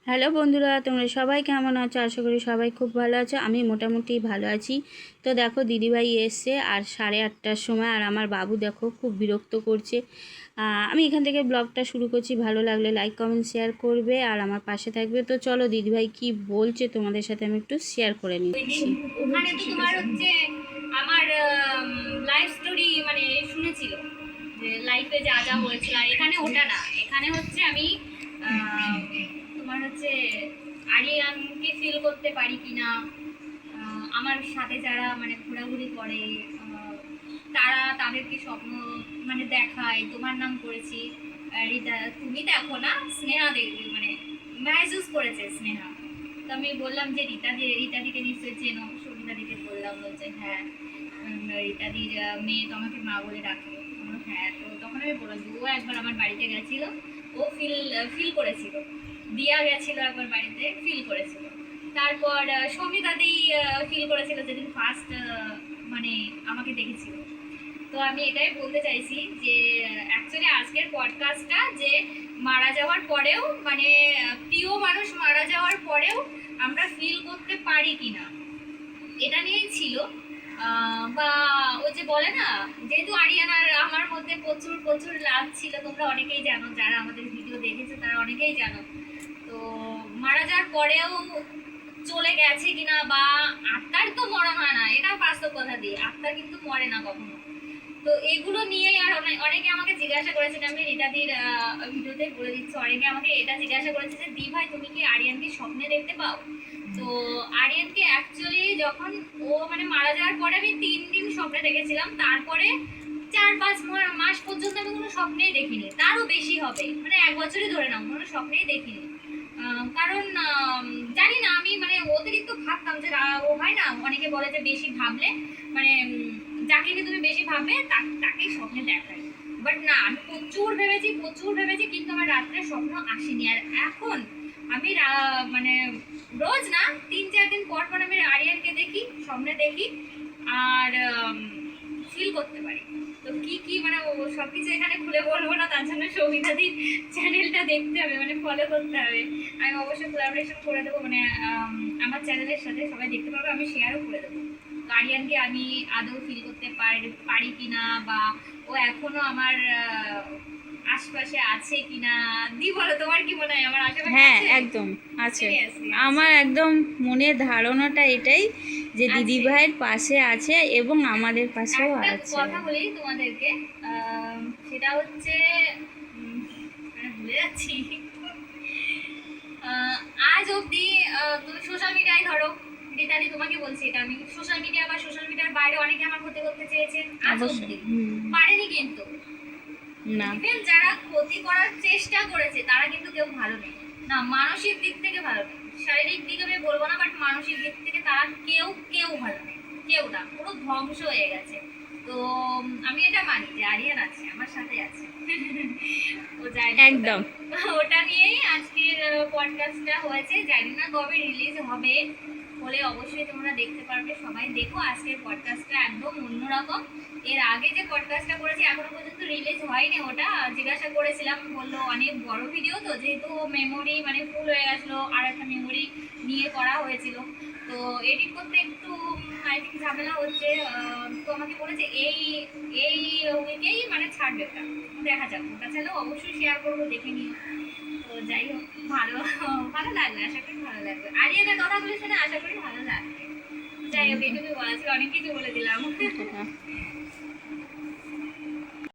Hello বন্ধুরা, তোমরা সবাই কেমন আছো? আশা করি সবাই খুব ভালো আছো। আমি মোটামুটি ভালো আছি। তো দেখো দিদিভাই এসছে আর 8:30টার সময়, আর আমার বাবু দেখো খুব বিরক্ত করছে। আমি এখান থেকে ব্লগটা শুরু করছি। ভালো লাগলে লাইক কমেন্ট শেয়ার করবে আর আমার পাশে থাকবে। তো চলো দিদিভাই কি বলছে তোমাদের সাথে আমি একটু শেয়ার করে নিচ্ছি। ওখানে তো তোমার হচ্ছে আমার লাইফ স্টোরি মানে শুনেছিল যে লাইফে যা যা হয়েছিল, আর এখানে ওটা না, এখানে হচ্ছে আমি আহ, তোমার হচ্ছে আরিয়ানকে ফিল করতে পারি কিনা, আমার সাথে যারা মানে ঘোরাঘুরি করে তারা তাদেরকে স্বপ্ন মানে দেখায়, তোমার নাম করেছি রিতা, তুমি দেখো না, স্নেহা দেখবে মানে মেহজুজ করেছে স্নেহা। তো আমি বললাম যে রীতাদিকে নিশ্চয়ই চেনো, সবিতাদিকে বললাম, বলছে হ্যাঁ রীতাদির মেয়ে তো আমাকে মা বলে ডাকে। হ্যাঁ, তো তখন আমি বললাম যে ও একবার আমার বাড়িতে গেছিল, ও ফিল ফিল করেছিল, দিয়া গেছিল একবার বাড়িতে, ফিল করেছিল। তারপর সমিতাদি ফিল করেছিল যেদিন ফার্স্ট মানে আমাকে দেখেছিল। তো আমি এটাই বলতে চাইছি যে অ্যাকচুয়ালি আজকের পডকাস্টটা যে মারা যাওয়ার পরেও মানে প্রিয় মানুষ মারা যাওয়ার পরেও আমরা ফিল করতে পারি কিনা এটা নিয়েই ছিল। বা ওই যে বলে না, যেহেতু আরিয়ানার আমার মধ্যে প্রচুর প্রচুর লাভ ছিল, তোমরা অনেকেই জানো, যারা আমাদের ভিডিও দেখেছো তারা অনেকেই জানো। তো মারা যাওয়ার পরেও চলে গেছে কিনা, বা আত্মার তো মরণ হয় না, এটা বাস্তব কথা, দিয়ে আত্মা কিন্তু মরে না কখনো। তো এগুলো নিয়েই আর অনেকে আমাকে জিজ্ঞাসা করেছে, আমি রীতাদির ভিডিওতে বলে দিচ্ছি, অনেকে আমাকে এটা জিজ্ঞাসা করেছে যে দি ভাই তুমি কি আরিয়ানকে স্বপ্নে দেখতে পাও? তো আরিয়ানকে অ্যাকচুয়ালি যখন ও মানে মারা যাওয়ার পরে আমি 3 দিন স্বপ্নে দেখেছিলাম, তারপরে 4-5 মাস পর্যন্ত আমি কোনো স্বপ্নেই দেখিনি, তারও বেশি হবে, মানে 1 বছরই ধরে নাও, কোনো স্বপ্নেই দেখিনি। কারণ জানি না, আমি মানে অতিরিক্ত ভাবতাম যে ও হয় না, অনেকে বলে যে বেশি ভাবলে মানে যাকে নিয়ে তুমি বেশি ভাববে তাকেই স্বপ্নে দেখায়। বাট না, আমি প্রচুর ভেবেছি প্রচুর ভেবেছি, কিন্তু আমার রাত্রে স্বপ্ন আসেনি। আর এখন আমি মানে রোজ না, 3-4 দিন পর পর আমি আরিয়ানকে দেখি, স্বপ্নে দেখি, আর ফিল করতে পারি। তো কি কি মানে ও সবকিছু এখানে খুলে বলবো না, তার জন্য সৌমিতাদির চ্যানেলটা দেখতে হবে, মানে ফলো করতে হবে। আমি অবশ্যই কোলাবোরেশন করে দেবো, মানে আমার চ্যানেলের সাথে সবাই দেখতে পারবে, আমি শেয়ারও করে দেবো গার্ডিয়ানকে আমি আদৌ ফিল করতে পারি কিনা, বা ও এখনো আমার আশপাশে আছে কিনা। দি বলো, তোমার কি মনে হয় আমার আশেপাশে হ্যাঁ, আছে? একদম আছে। সিরিয়াসলি আছে? আমার একদম মনের ধারণাটা এটাই যে আছে। দিদিভাইয়ের পাশে আছে এবং হ্যাঁ, আমাদের পাশেও একটা আছে। কথা বলি তোমাদেরকে, সেটা হচ্ছে মানে ভুলে যাচ্ছি। আহ, আজ অব্দি তুমি সোশ্যাল মিডিয়ায় ধরো, রীতাদি তোমাকে বলছি, এটা আমি সোশ্যাল মিডিয়া বা সোশ্যাল মিডিয়ার বাইরে অনেকে আমার ক্ষতি করতে চেয়েছে, আজ অবশ্যই। অব্দি পারেনি কিন্তু। না। ইভেন যারা ক্ষতি করার চেষ্টা করেছে তারা কিন্তু কেউ ভালো নেই, না মানসিক দিক থেকে ভালো নেই, শারীরিক দিক আমি বলবো না, বাট মানসিক দিক থেকে তারা কেউ কেউ ভালো নেই, কেউ না, পুরো ধ্বংস হয়ে গেছে। তো আমি এটা মানি যে আরিয়ান আছে, আমার সাথে আছে। ও জানি ওটা, একদম। ওটা নিয়েই আজকের পডকাস্টটা হয়েছে। জানি না কবে রিলিজ হবে, হলে অবশ্যই তোমরা দেখতে পারবে, সবাই দেখো। আজকের পডকাস্টটা একদম অন্যরকম। এর আগে যে পডকাস্টটা করেছি এখনো পর্যন্ত রিলিজ হয়নি, ওটা জিজ্ঞাসা করেছিলাম, বললো অনেক বড় ভিডিও তো, যেহেতু মেমোরি মানে ফুল হয়ে গেছিলো, আর একটা মেমোরি নিয়ে করা হয়েছিল, তো এডিট করতে একটু আই থিঙ্ক ঝামেলা হচ্ছে। তো আমাকে বলেছে এই এই উইকেই মানে ছাড়বে ওটা, দেখা যাক, ওটা চাইলেও অবশ্যই শেয়ার করবো, দেখে নিও। তো যাই হোক, ভালো ভালো লাগবে, আশা করি ভালো লাগবে। আরিয়ানের কথাগুলো শুনে আশা করি ভালো লাগবে। যাই হোক, এটুকুই বলা ছিল, অনেক কিছু বলে দিলাম।